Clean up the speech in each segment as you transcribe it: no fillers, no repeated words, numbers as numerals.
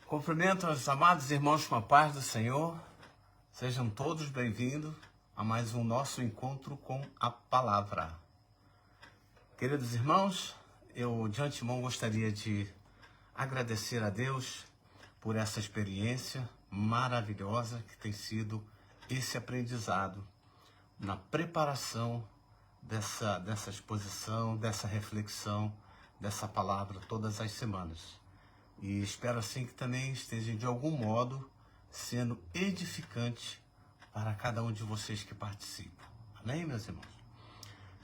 Cumprimento os amados irmãos com a paz do Senhor. Sejam todos bem-vindos a mais um nosso encontro com a palavra. Queridos irmãos, eu de antemão gostaria de agradecer a Deus por essa experiência maravilhosa que tem sido esse aprendizado na preparação dessa exposição, dessa reflexão, dessa palavra todas as semanas. E espero assim que também esteja de algum modo sendo edificante para cada um de vocês que participam. Amém, meus irmãos?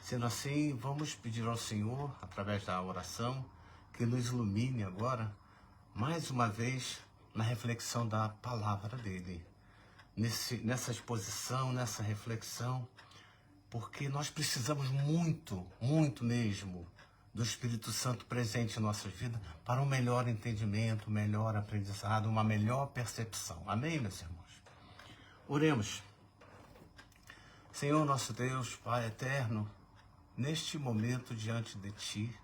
Sendo assim, vamos pedir ao Senhor, através da oração, que nos ilumine agora, mais uma vez, na reflexão da palavra dele. Nessa exposição, nessa reflexão, porque nós precisamos muito, muito mesmo, do Espírito Santo presente em nossas vidas para um melhor entendimento, um melhor aprendizado, uma melhor percepção. Amém, meus irmãos? Oremos. Senhor nosso Deus, Pai eterno, neste momento diante de Ti,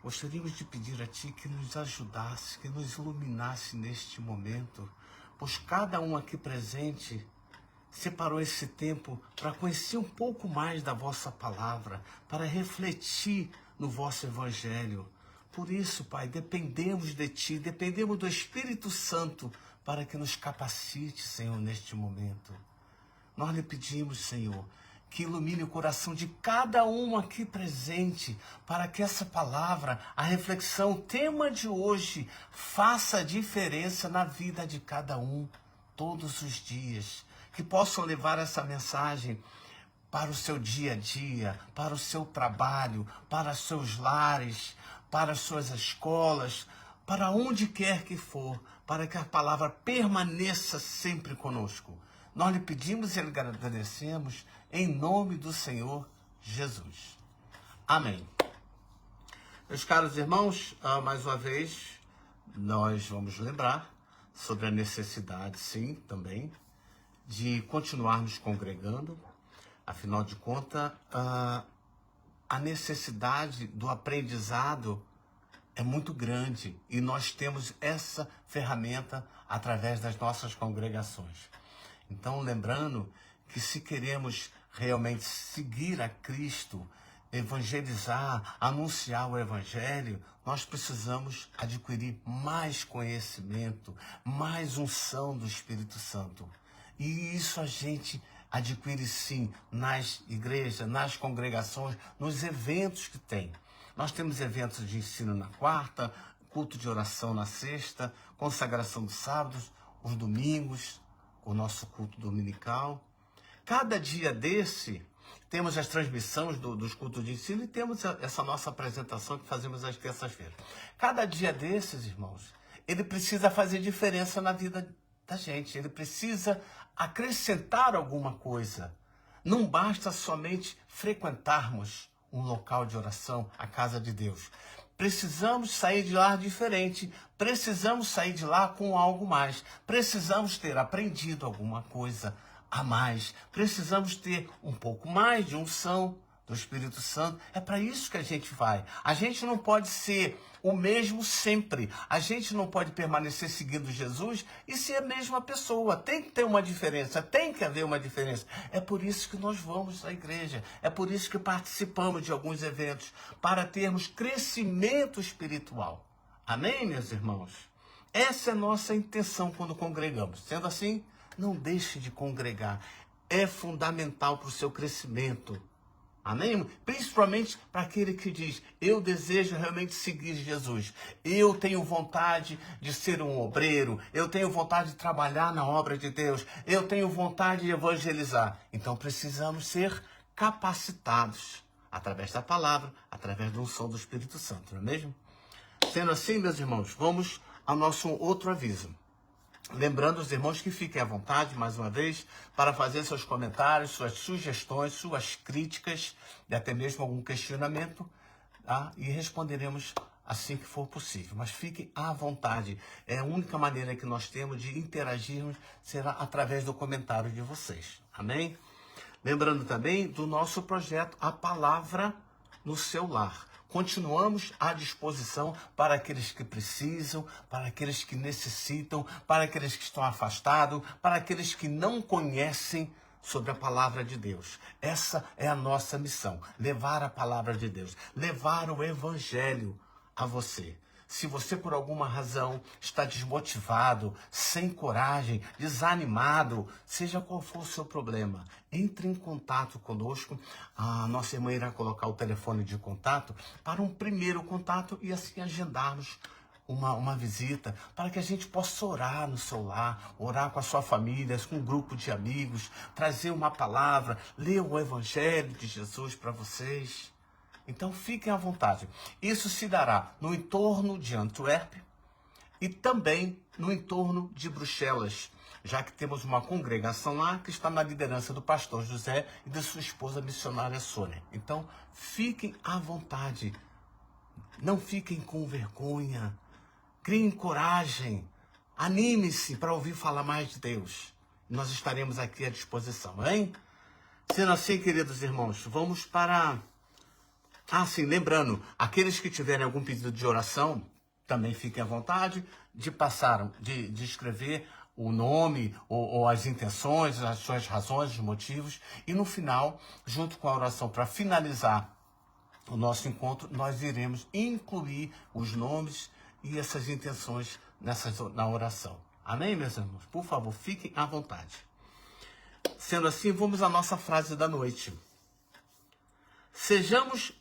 gostaríamos de pedir a Ti que nos ajudasse, que nos iluminasse neste momento, pois cada um aqui presente separou esse tempo para conhecer um pouco mais da vossa palavra, para refletir no vosso evangelho. Por isso, Pai, dependemos de Ti, dependemos do Espírito Santo para que nos capacite, Senhor, neste momento. Nós lhe pedimos, Senhor, que ilumine o coração de cada um aqui presente, para que essa palavra, a reflexão, o tema de hoje, faça diferença na vida de cada um, todos os dias. Que possam levar essa mensagem para o seu dia a dia, para o seu trabalho, para os seus lares, para as suas escolas, para onde quer que for, para que a palavra permaneça sempre conosco. Nós lhe pedimos e lhe agradecemos em nome do Senhor Jesus. Amém. Meus caros irmãos, mais uma vez, nós vamos lembrar sobre a necessidade, sim, também, de continuarmos congregando. Afinal de contas, a necessidade do aprendizado é muito grande e nós temos essa ferramenta através das nossas congregações. Então, lembrando que se queremos realmente seguir a Cristo, evangelizar, anunciar o Evangelho, nós precisamos adquirir mais conhecimento, mais unção do Espírito Santo. E isso a gente adquire sim nas igrejas, nas congregações, nos eventos que tem. Nós temos eventos de ensino na quarta, culto de oração na sexta, consagração dos sábados, os domingos, o nosso culto dominical. Cada dia desse, temos as transmissões dos cultos de ensino e temos essa nossa apresentação que fazemos às terças-feiras. Cada dia desses, irmãos, ele precisa fazer diferença na vida da gente. Ele precisa acrescentar alguma coisa. Não basta somente frequentarmos um local de oração, a casa de Deus. Precisamos sair de lá diferente. Precisamos sair de lá com algo mais. Precisamos ter aprendido alguma coisa a mais. Precisamos ter um pouco mais de unção do Espírito Santo. É para isso que a gente vai. A gente não pode ser o mesmo sempre. A gente não pode permanecer seguindo Jesus e ser a mesma pessoa. Tem que ter uma diferença, tem que haver uma diferença. É por isso que nós vamos à igreja. É por isso que participamos de alguns eventos, para termos crescimento espiritual. Amém, meus irmãos? Essa é a nossa intenção quando congregamos. Sendo assim, não deixe de congregar. É fundamental para o seu crescimento. Amém? Principalmente para aquele que diz, eu desejo realmente seguir Jesus. Eu tenho vontade de ser um obreiro. Eu tenho vontade de trabalhar na obra de Deus. Eu tenho vontade de evangelizar. Então precisamos ser capacitados através da palavra, através do unção do Espírito Santo, não é mesmo? Sendo assim, meus irmãos, vamos ao nosso outro aviso. Lembrando os irmãos que fiquem à vontade, mais uma vez, para fazer seus comentários, suas sugestões, suas críticas e até mesmo algum questionamento, tá? E responderemos assim que for possível. Mas fiquem à vontade. É a única maneira que nós temos de interagirmos será através do comentário de vocês. Amém? Lembrando também do nosso projeto A Palavra no Seu Lar. continuamos à disposição para aqueles que precisam, para aqueles que necessitam, para aqueles que estão afastados, para aqueles que não conhecem sobre a palavra de Deus. Essa é a nossa missão, levar a palavra de Deus, levar o evangelho a você. Se você, por alguma razão, está desmotivado, sem coragem, desanimado, seja qual for o seu problema, entre em contato conosco. A nossa irmã irá colocar o telefone de contato para um primeiro contato e assim agendarmos uma visita, para que a gente possa orar no seu lar, orar com a sua família, com um grupo de amigos, trazer uma palavra, ler o Evangelho de Jesus para vocês. Então fiquem à vontade. Isso se dará no entorno de Antuérpia e também no entorno de Bruxelas, já que temos uma congregação lá que está na liderança do pastor José e de sua esposa missionária Sônia. Então fiquem à vontade. Não fiquem com vergonha. Criem coragem. Anime-se para ouvir falar mais de Deus. Nós estaremos aqui à disposição, hein? Sendo assim, queridos irmãos, vamos para... sim, lembrando, aqueles que tiverem algum pedido de oração, também fiquem à vontade de passar, de escrever o nome ou as intenções, as suas razões, os motivos. E no final, junto com a oração para finalizar o nosso encontro, nós iremos incluir os nomes e essas intenções na oração. Amém, meus irmãos? Por favor, fiquem à vontade. Sendo assim, vamos à nossa frase da noite. Sejamos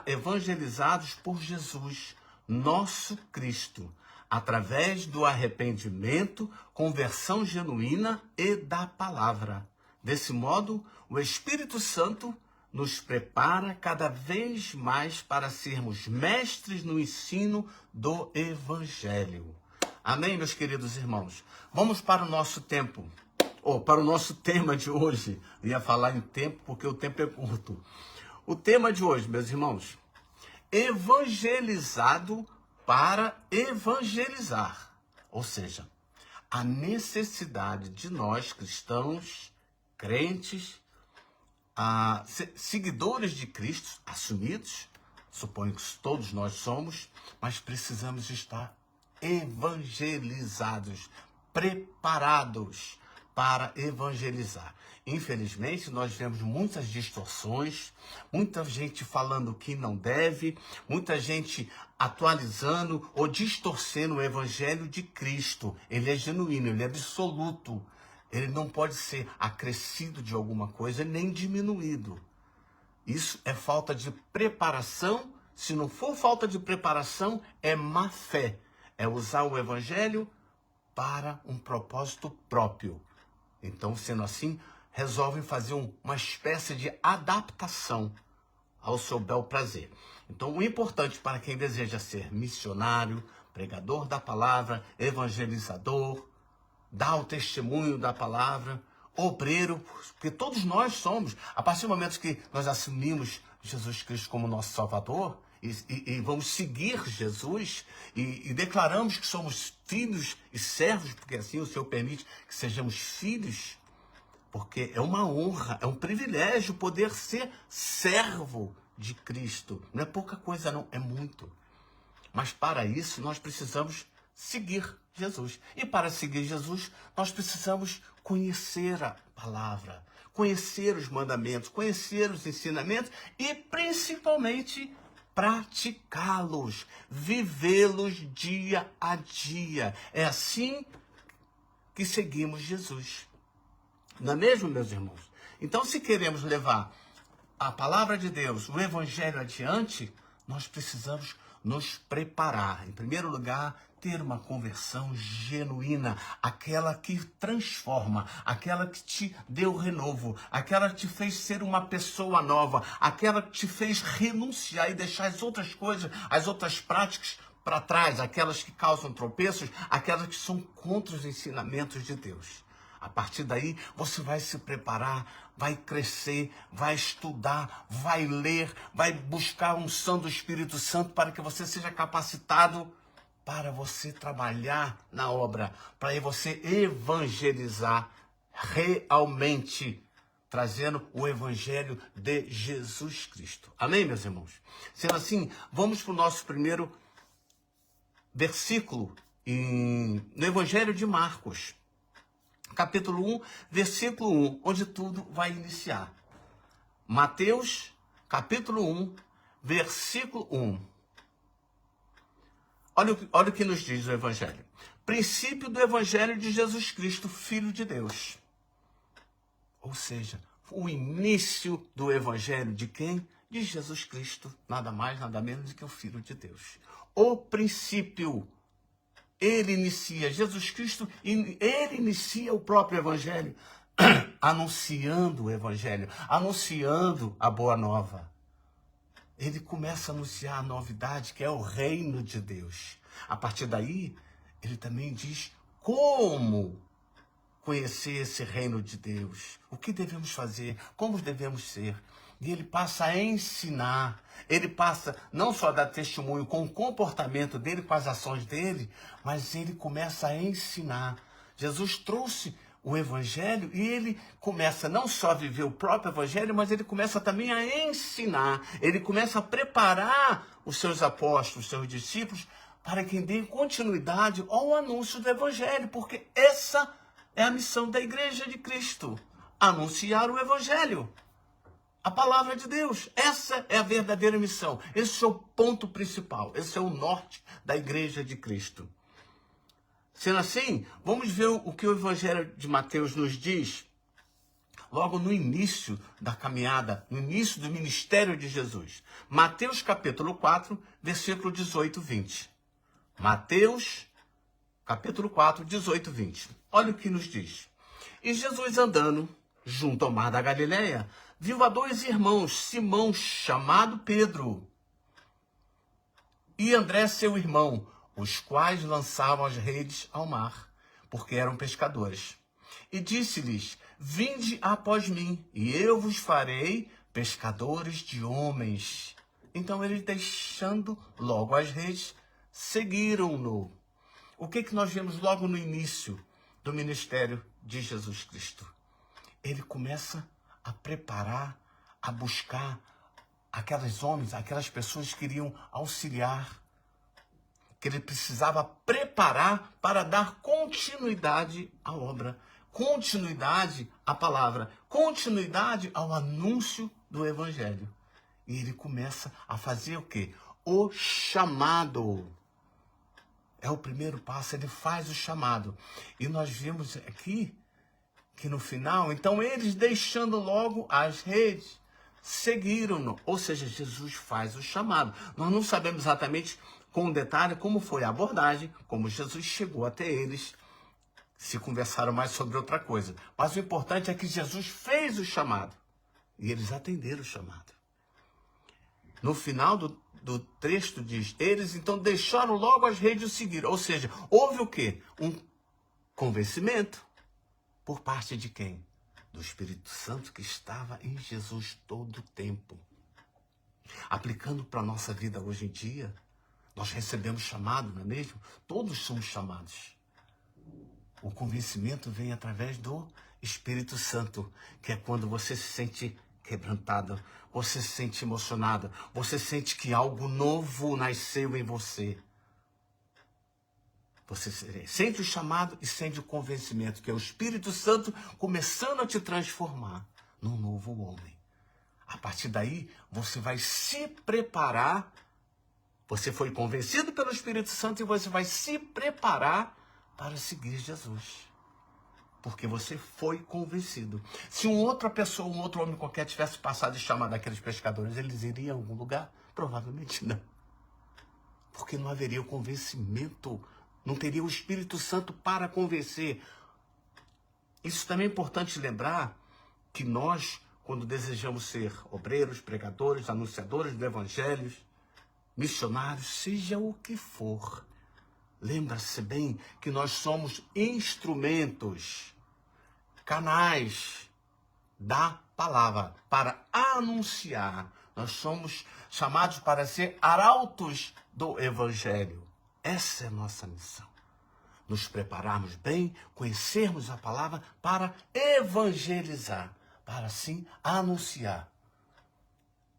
evangelizados por Jesus, nosso Cristo, através do arrependimento, conversão genuína e da palavra. Desse modo, o Espírito Santo nos prepara cada vez mais para sermos mestres no ensino do Evangelho. Amém, meus queridos irmãos? Vamos para o nosso tempo. Para o nosso tema de hoje. Eu ia falar em tempo porque o tempo é curto. O tema de hoje, meus irmãos, evangelizado para evangelizar. Ou seja, a necessidade de nós, cristãos, crentes, seguidores de Cristo, assumidos, suponho que todos nós somos, mas precisamos estar evangelizados, preparados para evangelizar. Infelizmente, nós vemos muitas distorções, muita gente falando que não deve, muita gente atualizando ou distorcendo o evangelho de Cristo. Ele é genuíno, ele é absoluto. Ele não pode ser acrescido de alguma coisa, nem diminuído. Isso é falta de preparação. Se não for falta de preparação, é má fé. É usar o evangelho para um propósito próprio. Então, sendo assim, resolvem fazer uma espécie de adaptação ao seu bel prazer. Então, o importante para quem deseja ser missionário, pregador da palavra, evangelizador, dar o testemunho da palavra, obreiro, porque todos nós somos, a partir do momento que nós assumimos Jesus Cristo como nosso Salvador, e vamos seguir Jesus, e declaramos que somos filhos e servos, porque assim o Senhor permite que sejamos filhos, porque é uma honra, é um privilégio poder ser servo de Cristo. Não é pouca coisa não, é muito. Mas para isso nós precisamos seguir Jesus. E para seguir Jesus, nós precisamos conhecer a palavra, conhecer os mandamentos, conhecer os ensinamentos e principalmente praticá-los, vivê-los dia a dia. É assim que seguimos Jesus. Não é mesmo, meus irmãos? Então, se queremos levar a palavra de Deus, o evangelho adiante, nós precisamos nos preparar. Em primeiro lugar, ter uma conversão genuína, aquela que transforma, aquela que te deu renovo, aquela que te fez ser uma pessoa nova, aquela que te fez renunciar e deixar as outras coisas, as outras práticas para trás, aquelas que causam tropeços, aquelas que são contra os ensinamentos de Deus. A partir daí, você vai se preparar, vai crescer, vai estudar, vai ler, vai buscar a unção do Espírito Santo para que você seja capacitado para você trabalhar na obra, para você evangelizar realmente, trazendo o evangelho de Jesus Cristo. Amém, meus irmãos? Sendo assim, vamos para o nosso primeiro versículo no evangelho de Marcos, capítulo 1, versículo 1, onde tudo vai iniciar. Mateus, capítulo 1, versículo 1. Olha o que nos diz o evangelho. Princípio do evangelho de Jesus Cristo, Filho de Deus. Ou seja, o início do evangelho de quem? De Jesus Cristo, nada mais, nada menos do que o Filho de Deus. O princípio, ele inicia, Jesus Cristo, ele inicia o próprio evangelho, anunciando o evangelho, anunciando a boa nova. Ele começa a anunciar a novidade, que é o reino de Deus. A partir daí, ele também diz como conhecer esse reino de Deus, o que devemos fazer, como devemos ser. E ele passa a ensinar, ele passa não só a dar testemunho com o comportamento dele, com as ações dele, mas ele começa a ensinar. Jesus trouxe o evangelho e ele começa não só a viver o próprio evangelho, mas ele começa também a ensinar, ele começa a preparar os seus apóstolos, os seus discípulos, para que deem continuidade ao anúncio do evangelho, porque essa é a missão da Igreja de Cristo, anunciar o evangelho, a palavra de Deus. Essa é a verdadeira missão, esse é o ponto principal, esse é o norte da Igreja de Cristo. Sendo assim, vamos ver o que o evangelho de Mateus nos diz, logo no início da caminhada, no início do ministério de Jesus. Mateus capítulo 4, versículo 18 e 20. Mateus capítulo 4, 18 e 20. Olha o que nos diz. E Jesus andando junto ao mar da Galileia, viu a dois irmãos, Simão, chamado Pedro, e André, seu irmão, os quais lançavam as redes ao mar, porque eram pescadores. E disse-lhes, vinde após mim, e eu vos farei pescadores de homens. Então eles, deixando logo as redes, seguiram-no. O que nós vemos logo no início do ministério de Jesus Cristo? Ele começa a preparar, a buscar aqueles homens, aquelas pessoas que iriam auxiliar, que ele precisava preparar para dar continuidade à obra, continuidade à palavra, continuidade ao anúncio do evangelho. E ele começa a fazer o quê? O chamado. É o primeiro passo, ele faz o chamado. E nós vimos aqui que no final, então eles, deixando logo as redes, seguiram-no. Ou seja, Jesus faz o chamado. Nós não sabemos exatamente com detalhe como foi a abordagem, como Jesus chegou até eles, se conversaram mais sobre outra coisa. Mas o importante é que Jesus fez o chamado. E eles atenderam o chamado. No final do texto diz, eles então deixaram logo as redes e o seguiram. Ou seja, houve o quê? Um convencimento. Por parte de quem? Do Espírito Santo, que estava em Jesus todo o tempo. Aplicando para a nossa vida hoje em dia, nós recebemos chamado, não é mesmo? Todos somos chamados. O convencimento vem através do Espírito Santo, que é quando você se sente quebrantado, você se sente emocionado, você sente que algo novo nasceu em você. Você sente o chamado e sente o convencimento, que é o Espírito Santo começando a te transformar num novo homem. A partir daí, você vai se preparar. Você foi convencido pelo Espírito Santo e você vai se preparar para seguir Jesus. Porque você foi convencido. Se uma outra pessoa, um outro homem qualquer tivesse passado e chamado aqueles pescadores, eles iriam a algum lugar? Provavelmente não. Porque não haveria o convencimento, não teria o Espírito Santo para convencer. Isso também é importante lembrar que nós, quando desejamos ser obreiros, pregadores, anunciadores do Evangelho, missionários, seja o que for, lembra-se bem que nós somos instrumentos, canais da palavra para anunciar. Nós somos chamados para ser arautos do Evangelho. Essa é a nossa missão. Nos prepararmos bem, conhecermos a palavra para evangelizar, para assim anunciar.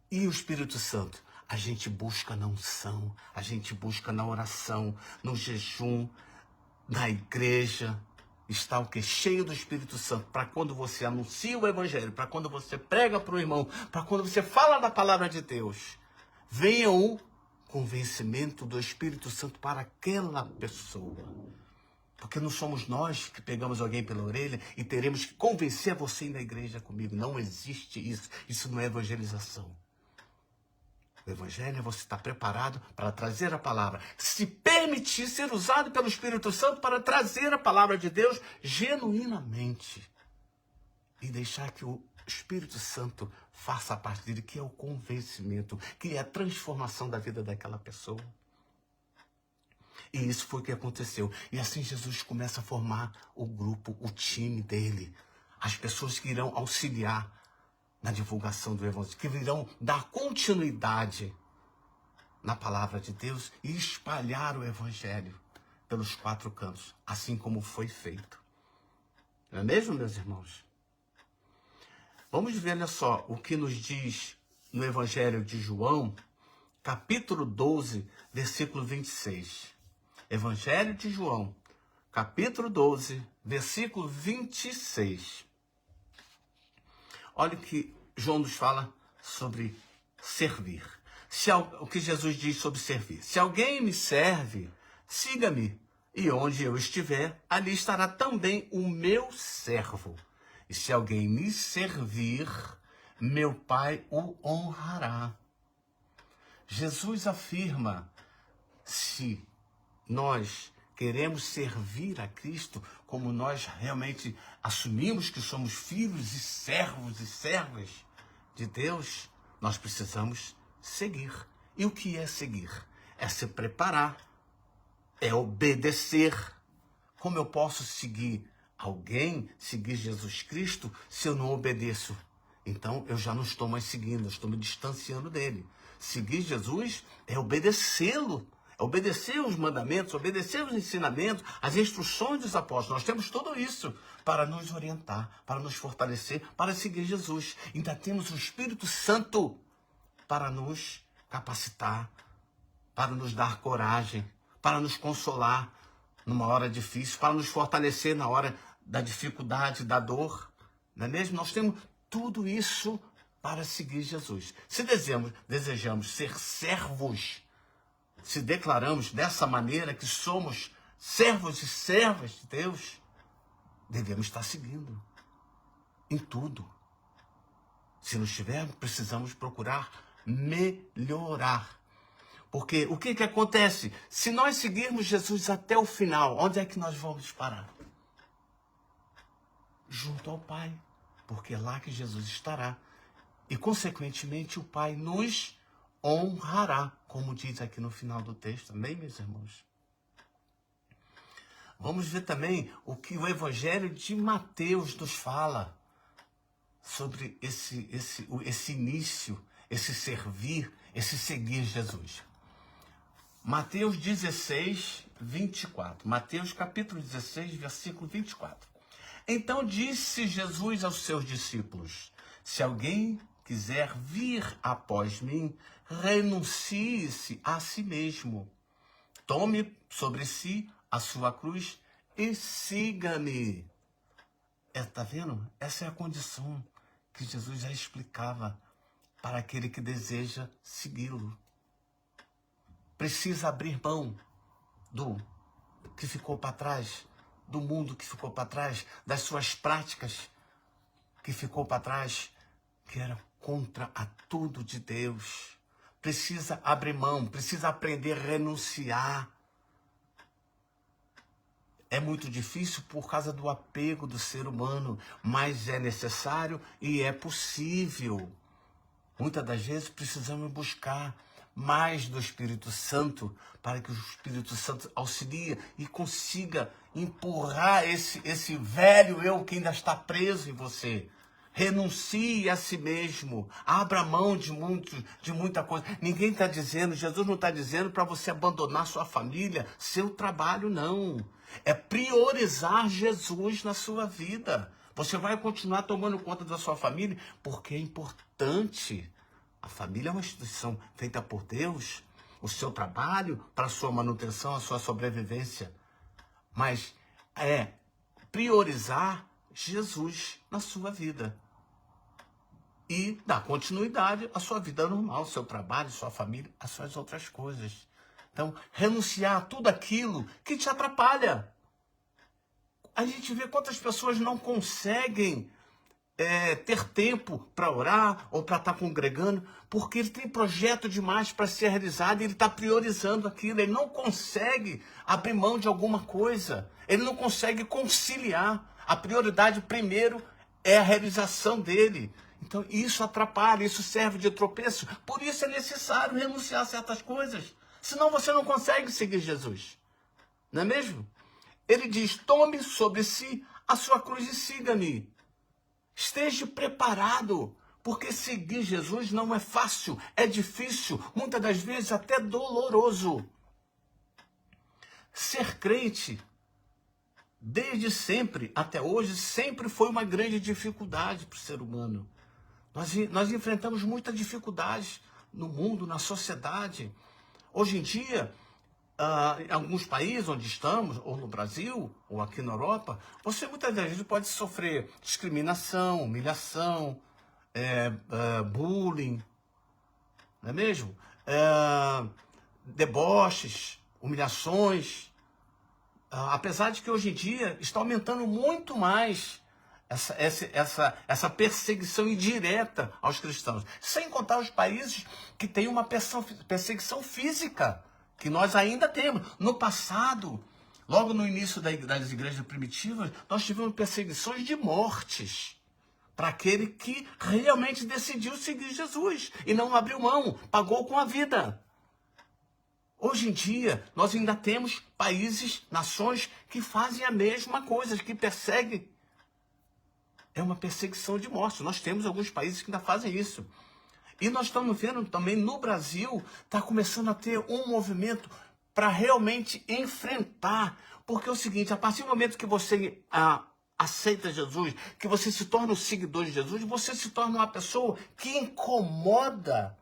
E o Espírito Santo? A gente busca na unção, a gente busca na oração, no jejum, na igreja. Está o quê? Cheio do Espírito Santo, para quando você anuncia o Evangelho, para quando você prega para o irmão, para quando você fala da palavra de Deus, venha o convencimento do Espírito Santo para aquela pessoa. Porque não somos nós que pegamos alguém pela orelha e teremos que convencer você ir na igreja comigo. Não existe isso. Isso não é evangelização. O Evangelho é você estar preparado para trazer a palavra. Se permitir ser usado pelo Espírito Santo para trazer a palavra de Deus genuinamente. E deixar que o Espírito Santo faça parte dele, que é o convencimento, que é a transformação da vida daquela pessoa. E isso foi o que aconteceu. E assim Jesus começa a formar o grupo, o time dele. As pessoas que irão auxiliar na divulgação do Evangelho, que irão dar continuidade na palavra de Deus e espalhar o Evangelho pelos 4 cantos, assim como foi feito. Não é mesmo, meus irmãos? Vamos ver, olha só, o que nos diz no Evangelho de João, capítulo 12, versículo 26. Evangelho de João, capítulo 12, versículo 26. Olha o que João nos fala sobre servir. O que Jesus diz sobre servir. Se alguém me serve, siga-me. E onde eu estiver, ali estará também o meu servo. E se alguém me servir, meu Pai o honrará. Jesus afirma, se nós queremos servir a Cristo, como nós realmente assumimos que somos filhos e servas de Deus, nós precisamos seguir. E o que é seguir? É se preparar, é obedecer. Como eu posso seguir alguém, seguir Jesus Cristo, se eu não obedeço? Então eu já não estou mais seguindo, eu estou me distanciando dele. Seguir Jesus é obedecê-lo. Obedecer os mandamentos, obedecer os ensinamentos, as instruções dos apóstolos. Nós temos tudo isso para nos orientar, para nos fortalecer, para seguir Jesus. Ainda temos o Espírito Santo para nos capacitar, para nos dar coragem, para nos consolar numa hora difícil, para nos fortalecer na hora da dificuldade, da dor. Não é mesmo? Nós temos tudo isso para seguir Jesus. Se desejamos ser servos, se declaramos dessa maneira que somos servos e servas de Deus, devemos estar seguindo em tudo. Se não estivermos, precisamos procurar melhorar. Porque o que acontece? Se nós seguirmos Jesus até o final, onde é que nós vamos parar? Junto ao Pai. Porque é lá que Jesus estará. E, consequentemente, o Pai nos honrará, como diz aqui no final do texto. Amém, meus irmãos? Vamos ver também o que o Evangelho de Mateus nos fala sobre esse início, esse servir, esse seguir Jesus. Mateus 16, 24. Mateus capítulo 16, versículo 24. Então disse Jesus aos seus discípulos: se alguém quiser vir após mim, renuncie-se a si mesmo. Tome sobre si a sua cruz e siga-me. Está vendo? Essa é a condição que Jesus já explicava para aquele que deseja segui-lo. Precisa abrir mão do que ficou para trás, do mundo que ficou para trás, das suas práticas que ficou para trás, que era contra a tudo de Deus. Precisa abrir mão, precisa aprender a renunciar. É muito difícil por causa do apego do ser humano, mas é necessário e é possível. Muitas das vezes precisamos buscar mais do Espírito Santo, para que o Espírito Santo auxilie e consiga empurrar esse velho eu que ainda está preso em você. Renuncie a si mesmo, abra mão de muita coisa. Ninguém está dizendo, Jesus não está dizendo para você abandonar sua família, seu trabalho, não. É priorizar Jesus na sua vida. Você vai continuar tomando conta da sua família, porque é importante. A família é uma instituição feita por Deus, o seu trabalho para a sua manutenção, a sua sobrevivência. Mas é priorizar Jesus na sua vida. E dar continuidade à sua vida normal, ao seu trabalho, à sua família, às suas outras coisas. Então, renunciar a tudo aquilo que te atrapalha. A gente vê quantas pessoas não conseguem ter tempo para orar ou para estar congregando, porque ele tem projeto demais para ser realizado e ele está priorizando aquilo. Ele não consegue abrir mão de alguma coisa. Ele não consegue conciliar. A prioridade primeiro é a realização dele. Então isso atrapalha, isso serve de tropeço. Por isso é necessário renunciar a certas coisas. Senão você não consegue seguir Jesus. Não é mesmo? Ele diz, tome sobre si a sua cruz e siga-me. Esteja preparado, porque seguir Jesus não é fácil, é difícil, muitas das vezes até doloroso. Ser crente, desde sempre até hoje, sempre foi uma grande dificuldade para o ser humano. Nós enfrentamos muitas dificuldades no mundo, na sociedade. Hoje em dia, em alguns países onde estamos, ou no Brasil, ou aqui na Europa, você muitas vezes pode sofrer discriminação, humilhação, bullying, não é mesmo? Deboches, humilhações. Apesar de que hoje em dia está aumentando muito mais essa perseguição indireta aos cristãos. Sem contar os países que têm uma perseguição física, que nós ainda temos. No passado, logo no início das igrejas primitivas, nós tivemos perseguições de mortes para aquele que realmente decidiu seguir Jesus e não abriu mão, pagou com a vida. Hoje em dia, nós ainda temos países, nações que fazem a mesma coisa, que perseguem. É uma perseguição de morte. Nós temos alguns países que ainda fazem isso. E nós estamos vendo também no Brasil, está começando a ter um movimento para realmente enfrentar. Porque é o seguinte, a partir do momento que você aceita Jesus, que você se torna um seguidor de Jesus, você se torna uma pessoa que incomoda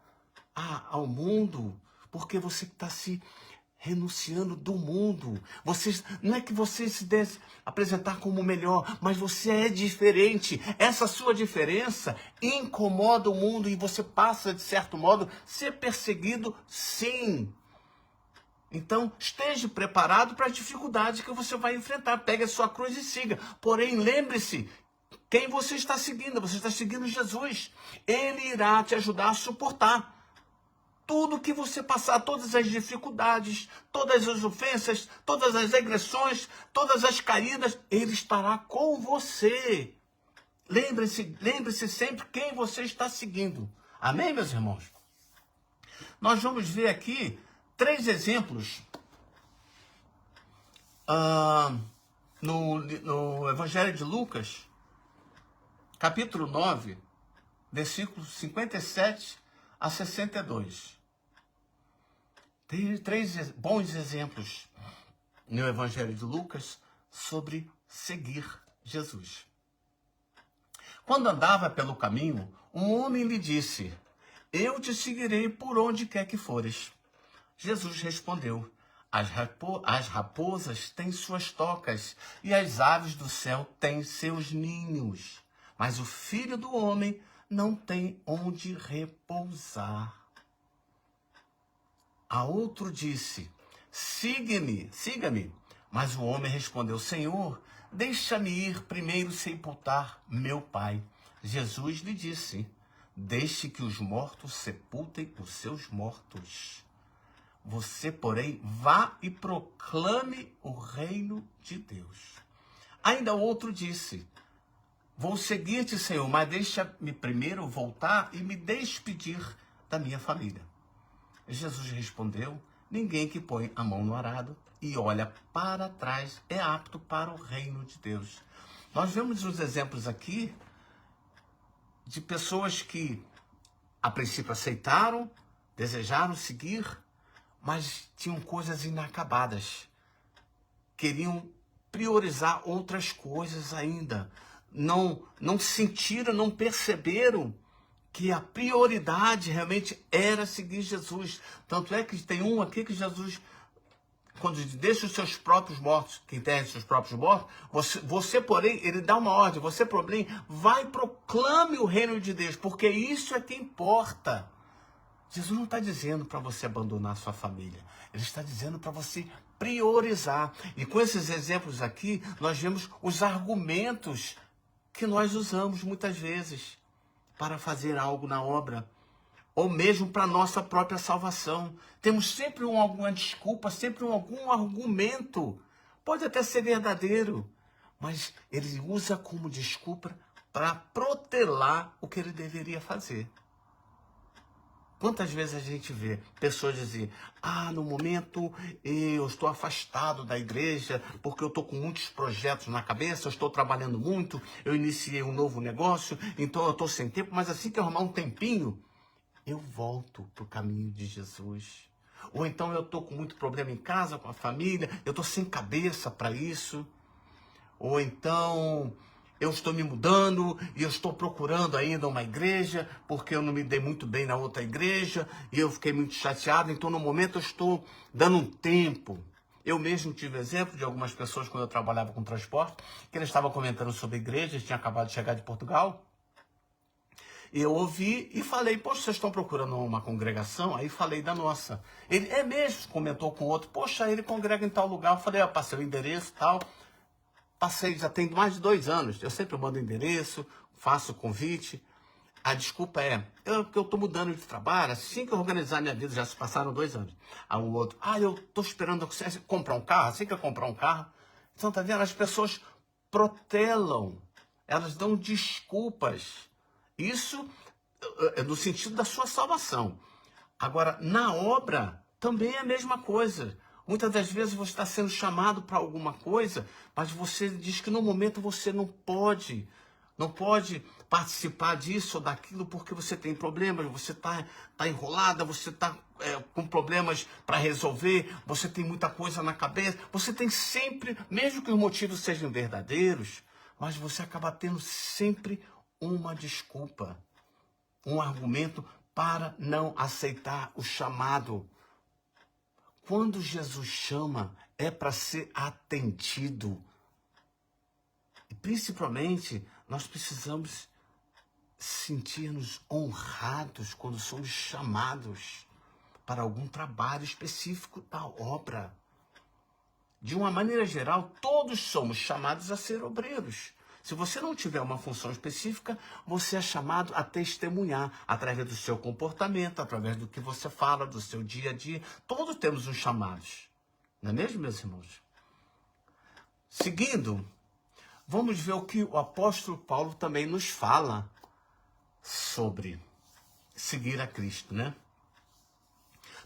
ao mundo, porque você está se renunciando do mundo. Não é que você se deve apresentar como melhor, mas você é diferente. Essa sua diferença incomoda o mundo e você passa, de certo modo, a ser perseguido, sim. Então, esteja preparado para as dificuldades que você vai enfrentar. Pegue a sua cruz e siga. Porém, lembre-se, quem você está seguindo? Você está seguindo Jesus. Ele irá te ajudar a suportar tudo que você passar, todas as dificuldades, todas as ofensas, todas as agressões, todas as caídas, Ele estará com você. Lembre-se sempre quem você está seguindo. Amém, meus irmãos? Nós vamos ver aqui 3 exemplos no Evangelho de Lucas, capítulo 9, versículos 57 a 62. Tem 3 bons exemplos no Evangelho de Lucas sobre seguir Jesus. Quando andava pelo caminho, um homem lhe disse, eu te seguirei por onde quer que fores. Jesus respondeu, as raposas têm suas tocas e as aves do céu têm seus ninhos, mas o Filho do Homem não tem onde repousar. A outro disse, siga-me. Mas o homem respondeu, Senhor, deixa-me ir primeiro sepultar meu pai. Jesus lhe disse, deixe que os mortos sepultem os seus mortos. Você, porém, vá e proclame o reino de Deus. Ainda o outro disse, vou seguir-te, Senhor, mas deixa-me primeiro voltar e me despedir da minha família. Jesus respondeu, ninguém que põe a mão no arado e olha para trás é apto para o reino de Deus. Nós vemos os exemplos aqui de pessoas que, a princípio, aceitaram, desejaram seguir, mas tinham coisas inacabadas. Queriam priorizar outras coisas ainda. não sentiram, não perceberam que a prioridade realmente era seguir Jesus. Tanto é que tem um aqui que Jesus, quando diz, deixa os seus próprios mortos, que enterre os seus próprios mortos, você, porém, ele dá uma ordem, você, porém, vai e proclame o reino de Deus, porque isso é que importa. Jesus não está dizendo para você abandonar a sua família. Ele está dizendo para você priorizar. E com esses exemplos aqui, nós vemos os argumentos que nós usamos muitas vezes para fazer algo na obra, ou mesmo para a nossa própria salvação. Temos sempre alguma desculpa, sempre algum argumento. Pode até ser verdadeiro, mas ele usa como desculpa para protelar o que ele deveria fazer. Quantas vezes a gente vê pessoas dizer, no momento eu estou afastado da igreja porque eu estou com muitos projetos na cabeça, eu estou trabalhando muito, eu iniciei um novo negócio, então eu estou sem tempo, mas assim que eu arrumar um tempinho, eu volto para o caminho de Jesus. Ou então eu estou com muito problema em casa, com a família, eu estou sem cabeça para isso. Ou então eu estou me mudando e eu estou procurando ainda uma igreja, porque eu não me dei muito bem na outra igreja e eu fiquei muito chateado, então no momento eu estou dando um tempo. Eu mesmo tive exemplo de algumas pessoas quando eu trabalhava com transporte, que eles estavam comentando sobre igrejas, tinha acabado de chegar de Portugal. E eu ouvi e falei, poxa, vocês estão procurando uma congregação? Aí falei da nossa. Ele, é mesmo, comentou com outro, poxa, ele congrega em tal lugar. Eu falei, passei o endereço e tal. Passei, já tem mais de 2 anos. Eu sempre mando endereço, faço convite. A desculpa é, eu estou mudando de trabalho, assim que eu organizar minha vida, já se passaram 2 anos. Aí o outro, eu estou esperando comprar um carro, assim que eu comprar um carro. Então, tá vendo? As pessoas protelam, elas dão desculpas. Isso é no sentido da sua salvação. Agora, na obra, também é a mesma coisa. Muitas das vezes você está sendo chamado para alguma coisa, mas você diz que no momento você não pode participar disso ou daquilo porque você tem problemas, você está enrolada, você está com problemas para resolver, você tem muita coisa na cabeça, você tem sempre, mesmo que os motivos sejam verdadeiros, mas você acaba tendo sempre uma desculpa, um argumento para não aceitar o chamado. Quando Jesus chama, é para ser atendido. E principalmente, nós precisamos sentir-nos honrados quando somos chamados para algum trabalho específico da obra. De uma maneira geral, todos somos chamados a ser obreiros. Se você não tiver uma função específica, você é chamado a testemunhar através do seu comportamento, através do que você fala, do seu dia a dia. Todos temos uns chamados. Não é mesmo, meus irmãos? Seguindo, vamos ver o que o apóstolo Paulo também nos fala sobre seguir a Cristo, né?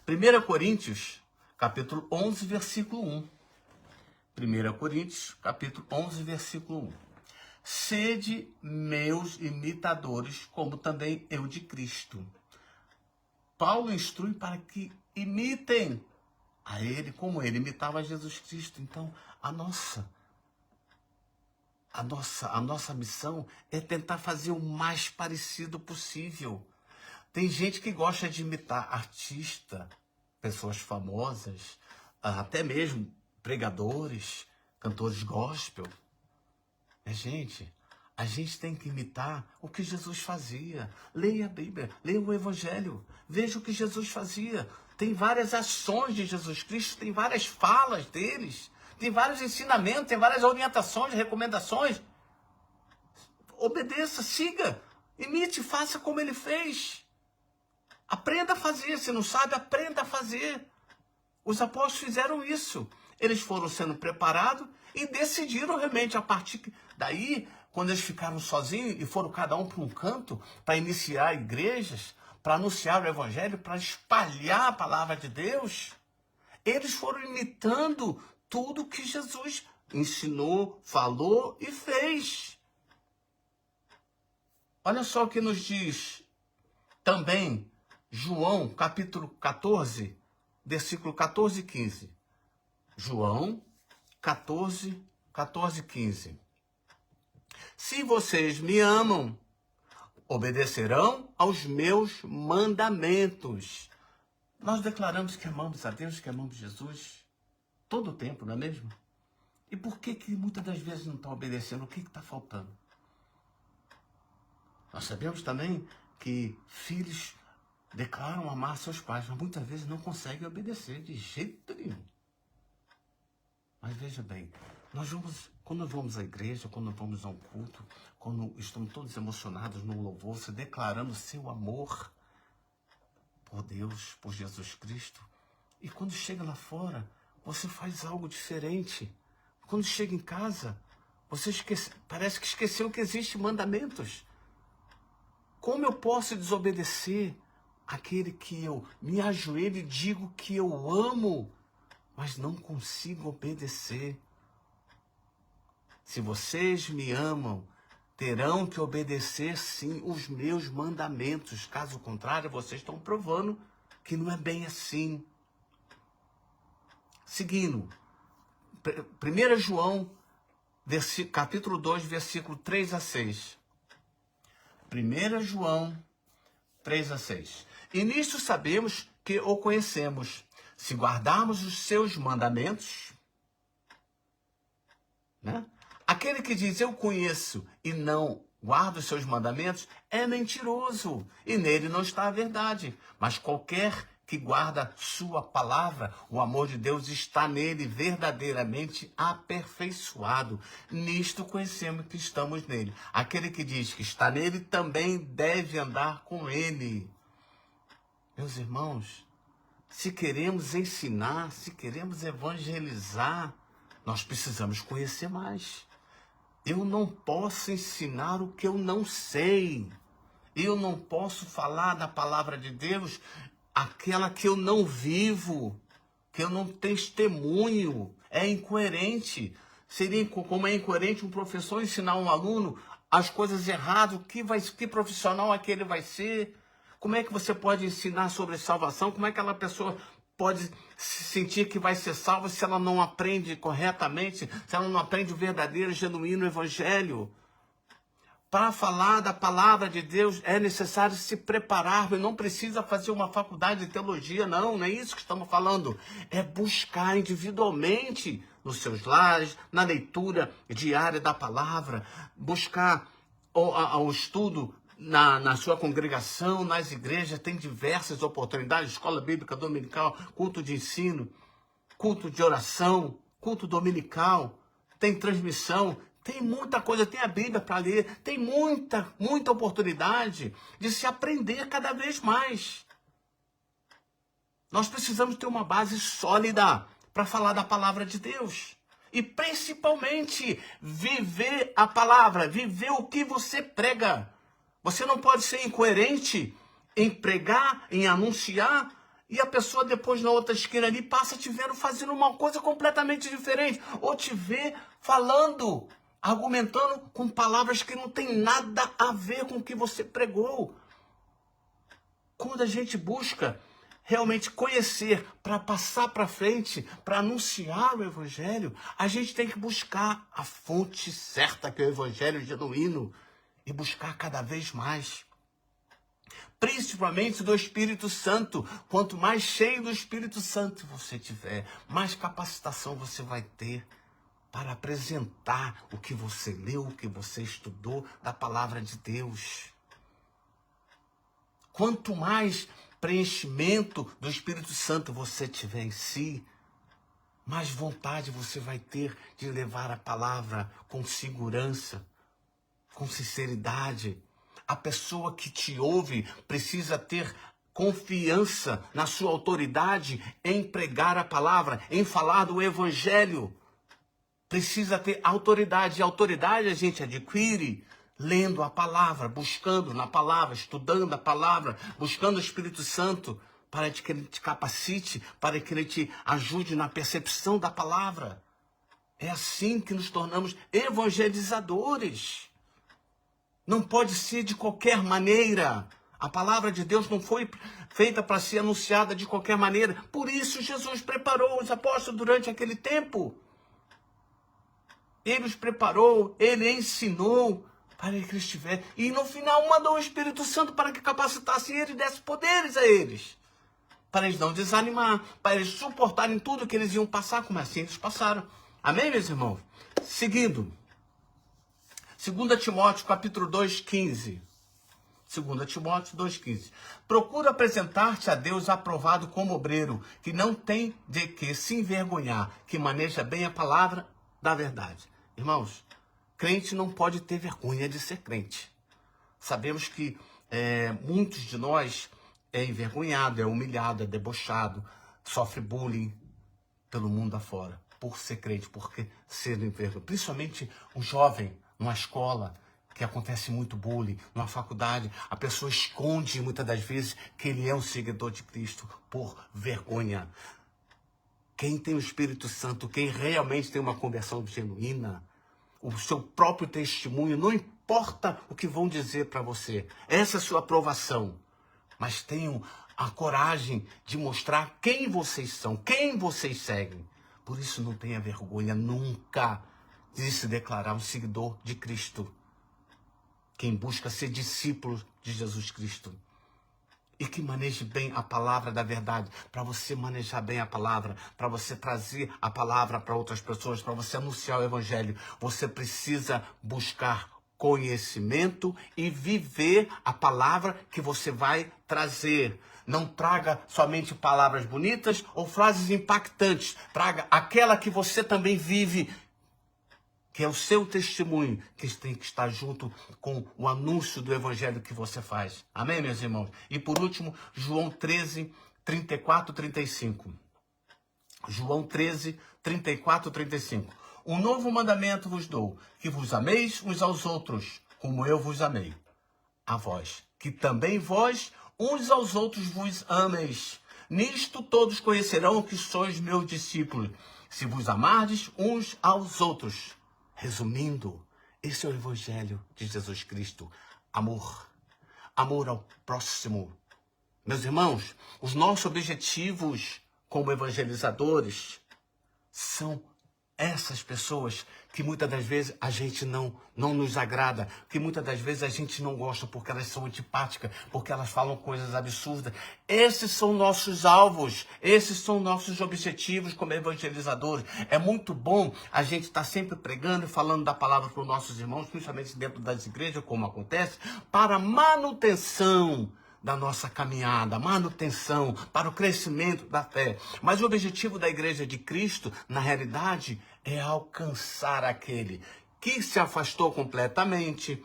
1 Coríntios, capítulo 11, versículo 1. 1 Coríntios, capítulo 11, versículo 1. Sede meus imitadores, como também eu de Cristo. Paulo instrui para que imitem a ele, como ele imitava Jesus Cristo. Então, a nossa missão é tentar fazer o mais parecido possível. Tem gente que gosta de imitar artista, pessoas famosas, até mesmo pregadores, cantores gospel. A gente tem que imitar o que Jesus fazia. Leia a Bíblia, leia o Evangelho, veja o que Jesus fazia. Tem várias ações de Jesus Cristo, tem várias falas deles, tem vários ensinamentos, tem várias orientações, recomendações. Obedeça, siga, imite, faça como ele fez. Aprenda a fazer, se não sabe, aprenda a fazer. Os apóstolos fizeram isso. Eles foram sendo preparados e decidiram realmente, a partir daí, quando eles ficaram sozinhos e foram cada um para um canto, para iniciar igrejas, para anunciar o Evangelho, para espalhar a palavra de Deus, eles foram imitando tudo que Jesus ensinou, falou e fez. Olha só o que nos diz também João, capítulo 14, versículo 14 e 15. João 14, 15. Se vocês me amam, obedecerão aos meus mandamentos. Nós declaramos que amamos a Deus, que amamos Jesus, todo o tempo, não é mesmo? E por que muitas das vezes não estão obedecendo? O que está faltando? Nós sabemos também que filhos declaram amar seus pais, mas muitas vezes não conseguem obedecer de jeito nenhum. Mas veja bem, quando vamos à igreja, quando vamos a um culto, quando estamos todos emocionados no louvor, se declarando seu amor por Deus, por Jesus Cristo, e quando chega lá fora, você faz algo diferente. Quando chega em casa, você parece que esqueceu que existem mandamentos. Como eu posso desobedecer aquele que eu me ajoelho e digo que eu amo, mas não consigo obedecer? Se vocês me amam, terão que obedecer sim os meus mandamentos. Caso contrário, vocês estão provando que não é bem assim. Seguindo, 1 João, capítulo 2, versículo 3 a 6. 1 João 3 a 6. E nisto sabemos que o conhecemos, se guardarmos os seus mandamentos, né? Aquele que diz eu conheço e não guarda os seus mandamentos é mentiroso e nele não está a verdade. Mas qualquer que guarda sua palavra, o amor de Deus está nele verdadeiramente aperfeiçoado. Nisto conhecemos que estamos nele. Aquele que diz que está nele também deve andar com ele. Meus irmãos, se queremos ensinar, se queremos evangelizar, nós precisamos conhecer mais. Eu não posso ensinar o que eu não sei. Eu não posso falar da palavra de Deus aquela que eu não vivo, que eu não testemunho. É incoerente. Seria como é incoerente um professor ensinar um aluno as coisas erradas. Que profissional aquele vai ser? Como é que você pode ensinar sobre salvação? Como é que aquela pessoa pode se sentir que vai ser salva se ela não aprende corretamente, se ela não aprende o verdadeiro, genuíno evangelho? Para falar da palavra de Deus é necessário se preparar, e não precisa fazer uma faculdade de teologia, não é isso que estamos falando. É buscar individualmente nos seus lares, na leitura diária da palavra, buscar o estudo na sua congregação, nas igrejas, tem diversas oportunidades, escola bíblica dominical, culto de ensino, culto de oração, culto dominical, tem transmissão, tem muita coisa, tem a Bíblia para ler, tem muita oportunidade de se aprender cada vez mais. Nós precisamos ter uma base sólida para falar da palavra de Deus. E principalmente viver a palavra, viver o que você prega. Você não pode ser incoerente em pregar, em anunciar, e a pessoa depois na outra esquina ali passa te vendo fazendo uma coisa completamente diferente. Ou te vê falando, argumentando com palavras que não tem nada a ver com o que você pregou. Quando a gente busca realmente conhecer, para passar para frente, para anunciar o evangelho, a gente tem que buscar a fonte certa, que é o evangelho genuíno, e buscar cada vez mais. Principalmente do Espírito Santo. Quanto mais cheio do Espírito Santo você tiver, mais capacitação você vai ter para apresentar o que você leu, o que você estudou da palavra de Deus. Quanto mais preenchimento do Espírito Santo você tiver em si, mais vontade você vai ter de levar a palavra com segurança, com sinceridade. A pessoa que te ouve precisa ter confiança na sua autoridade em pregar a palavra, em falar do evangelho. Precisa ter autoridade. E autoridade a gente adquire lendo a palavra, buscando na palavra, estudando a palavra, buscando o Espírito Santo para que ele te capacite, para que ele te ajude na percepção da palavra. É assim que nos tornamos evangelizadores. Não pode ser de qualquer maneira. A palavra de Deus não foi feita para ser anunciada de qualquer maneira. Por isso Jesus preparou os apóstolos durante aquele tempo. Ele os preparou, ele ensinou para que eles tivessem. E no final mandou o Espírito Santo para que capacitasse eles e desse poderes a eles. Para eles não desanimar, para eles suportarem tudo que eles iam passar, como assim eles passaram. Amém, meus irmãos? Seguindo. 2 Timóteo, capítulo 2:15. 2 Timóteo 2:15. Procura apresentar-te a Deus aprovado como obreiro, que não tem de que se envergonhar, que maneja bem a palavra da verdade. Irmãos, crente não pode ter vergonha de ser crente. Sabemos que muitos de nós é envergonhado, é humilhado, é debochado, sofre bullying pelo mundo afora, por ser crente, porque ser envergonhado. Principalmente o jovem, numa escola, que acontece muito bullying, numa faculdade, a pessoa esconde muitas das vezes que ele é um seguidor de Cristo por vergonha. Quem tem o Espírito Santo, quem realmente tem uma conversão genuína, o seu próprio testemunho, não importa o que vão dizer para você, essa é a sua aprovação, mas tenham a coragem de mostrar quem vocês são, quem vocês seguem. Por isso não tenha vergonha nunca de se declarar um seguidor de Cristo. Quem busca ser discípulo de Jesus Cristo. E que maneje bem a palavra da verdade. Para você manejar bem a palavra, para você trazer a palavra para outras pessoas, para você anunciar o evangelho, você precisa buscar conhecimento e viver a palavra que você vai trazer. Não traga somente palavras bonitas ou frases impactantes. Traga aquela que você também vive, que é o seu testemunho, que tem que estar junto com o anúncio do evangelho que você faz. Amém, meus irmãos? E por último, João 13, 34, 35. João 13, 34, 35. Um novo mandamento vos dou, que vos ameis uns aos outros, como eu vos amei. A vós, que também vós uns aos outros vos ameis. Nisto todos conhecerão que sois meus discípulos, se vos amardes uns aos outros. Resumindo, esse é o evangelho de Jesus Cristo. Amor. Amor ao próximo. Meus irmãos, os nossos objetivos como evangelizadores são essas pessoas que muitas das vezes a gente não nos agrada, que muitas das vezes a gente não gosta porque elas são antipáticas, porque elas falam coisas absurdas. Esses são nossos alvos, esses são nossos objetivos como evangelizadores. É muito bom a gente estar sempre pregando e falando da palavra para os nossos irmãos, principalmente dentro das igrejas, como acontece, para manutenção da nossa caminhada, manutenção, para o crescimento da fé. Mas o objetivo da Igreja de Cristo, na realidade, é alcançar aquele que se afastou completamente,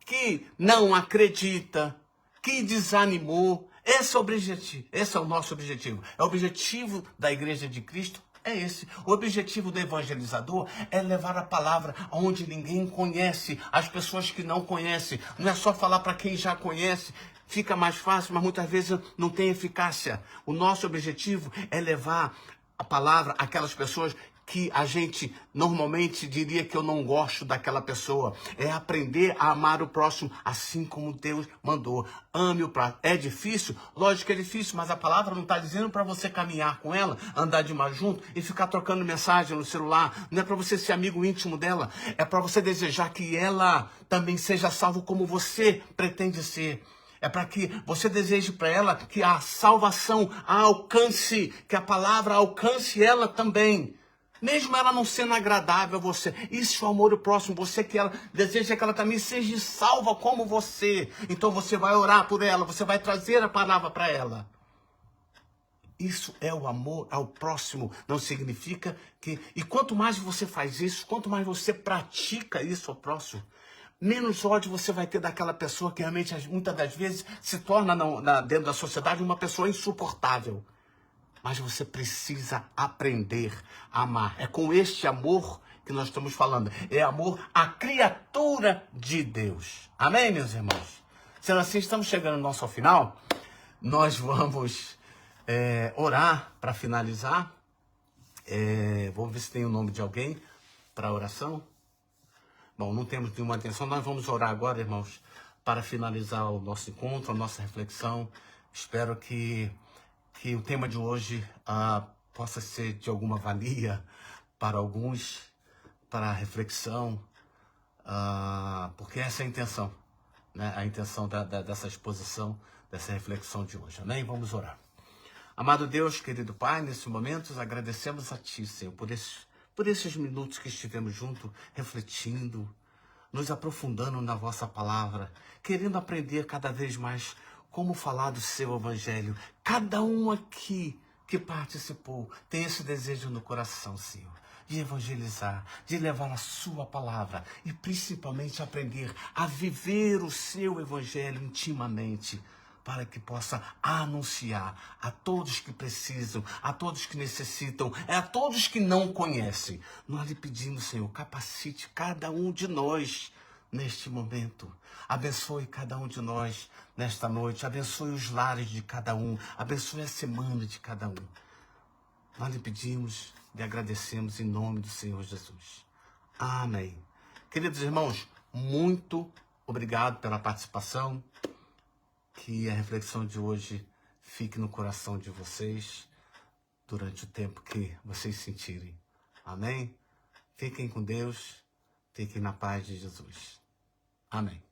que não acredita, que desanimou. Esse é o objetivo, esse é o nosso objetivo. É o objetivo da Igreja de Cristo. É esse. O objetivo do evangelizador é levar a palavra onde ninguém conhece, as pessoas que não conhecem. Não é só falar para quem já conhece. Fica mais fácil, mas muitas vezes não tem eficácia. O nosso objetivo é levar a palavra àquelas pessoas que a gente normalmente diria que eu não gosto daquela pessoa. É aprender a amar o próximo assim como Deus mandou. Ame o próximo. É difícil? Lógico que é difícil, mas a palavra não está dizendo para você caminhar com ela, andar de mais junto e ficar trocando mensagem no celular. Não é para você ser amigo íntimo dela. É para você desejar que ela também seja salvo como você pretende ser. É para que você deseje para ela que a salvação a alcance, que a palavra alcance ela também. Mesmo ela não sendo agradável a você. Isso é o amor ao próximo. Você que ela deseja que ela também seja salva como você. Então você vai orar por ela, você vai trazer a palavra para ela. Isso é o amor ao próximo. Não significa que... E quanto mais você faz isso, quanto mais você pratica isso ao próximo, menos ódio você vai ter daquela pessoa que realmente, muitas das vezes, se torna dentro da sociedade uma pessoa insuportável. Mas você precisa aprender a amar. É com este amor que nós estamos falando. É amor à criatura de Deus. Amém, meus irmãos? Sendo assim, estamos chegando no nosso final. Nós vamos orar para finalizar. Vamos ver se tem o nome de alguém para a oração. Bom, não temos nenhuma atenção. Nós vamos orar agora, irmãos, para finalizar o nosso encontro, a nossa reflexão. Espero que o tema de hoje possa ser de alguma valia para alguns, para a reflexão, porque essa é a intenção, né? A intenção dessa exposição, dessa reflexão de hoje. Amém? Vamos orar. Amado Deus, querido Pai, nesses momentos agradecemos a Ti, Senhor, por esses minutos que estivemos juntos, refletindo, nos aprofundando na vossa palavra, querendo aprender cada vez mais como falar do seu evangelho. Cada um aqui que participou tem esse desejo no coração, Senhor, de evangelizar, de levar a sua palavra e principalmente aprender a viver o seu evangelho intimamente, para que possa anunciar a todos que precisam, a todos que necessitam, a todos que não conhecem. Nós lhe pedimos, Senhor, capacite cada um de nós neste momento. Abençoe cada um de nós nesta noite. Abençoe os lares de cada um. Abençoe a semana de cada um. Nós lhe pedimos e agradecemos em nome do Senhor Jesus. Amém. Queridos irmãos, muito obrigado pela participação. Que a reflexão de hoje fique no coração de vocês durante o tempo que vocês sentirem. Amém? Fiquem com Deus, fiquem na paz de Jesus. Amém.